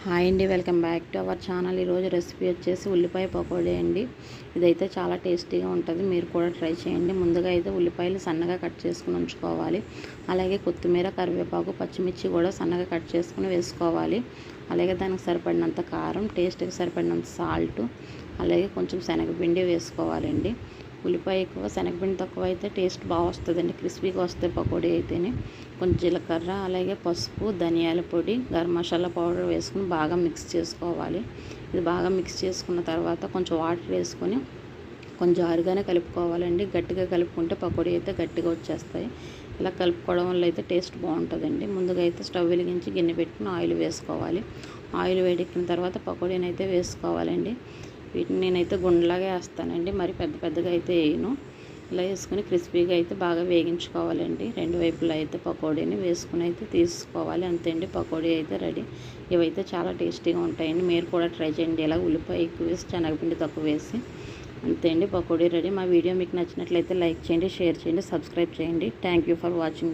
Hi అండి, welcome back to our channel. ఈరోజు recipe వచ్చేసి ఉల్లిపాయ పకోడీ అండి. ఇదైతే చాలా టేస్టీగా ఉంటుంది, మీరు కూడా ట్రై చేయండి. ముందుగా అయితే ఉల్లిపాయలు సన్నగా కట్ చేసుకుని ఉంచుకోవాలి. అలాగే కొత్తిమీర, కరివేపాకు, పచ్చిమిర్చి కూడా సన్నగా కట్ చేసుకుని వేసుకోవాలి. అలాగే దానికి సరిపడినంత కారం, టేస్ట్కి సరిపడినంత సాల్ట్, అలాగే కొంచెం శనగపిండి వేసుకోవాలండి. ఉల్లిపాయ ఎక్కువ, శనగపిండి తక్కువ అయితే టేస్ట్ బాగా వస్తుందండి, క్రిస్పీగా వస్తాయి పకోడీ అయితేనే. కొంచెం జీలకర్ర, అలాగే పసుపు, ధనియాల పొడి, గరం మసాలా పౌడర్ వేసుకుని బాగా మిక్స్ చేసుకోవాలి. ఇది బాగా మిక్స్ చేసుకున్న తర్వాత కొంచెం వాటర్ వేసుకొని కొంచెం జారుగానే కలుపుకోవాలండి. గట్టిగా కలుపుకుంటే పకోడీ అయితే గట్టిగా వచ్చేస్తాయి. ఇలా కలుపుకోవడం వల్ల అయితే టేస్ట్ బాగుంటుందండి. ముందుగా అయితే స్టవ్ వెలిగించి గిన్నె పెట్టుకుని ఆయిల్ వేసుకోవాలి. ఆయిల్ వేడెక్కిన తర్వాత పకోడీని అయితే వేసుకోవాలండి. వీటిని నేనైతే గుండెలాగే వేస్తానండి, మరి పెద్ద పెద్దగా అయితే వేయను. ఇలా వేసుకుని క్రిస్పీగా అయితే బాగా వేగించుకోవాలండి. రెండు వైపులా అయితే పకోడీని వేసుకుని అయితే తీసుకోవాలి. అంతే అండి, పకోడీ అయితే రెడీ. ఇవైతే చాలా టేస్టీగా ఉంటాయండి, మీరు కూడా ట్రై చేయండి. ఇలా ఉల్లిపాయ ఎక్కువ వేసి, శనగపిండి తక్కువ వేసి. అంతే అండి, పకోడీ రెడీ. మా వీడియో మీకు నచ్చినట్లయితే లైక్ చేయండి, షేర్ చేయండి, సబ్స్క్రైబ్ చేయండి. Thank you for watching.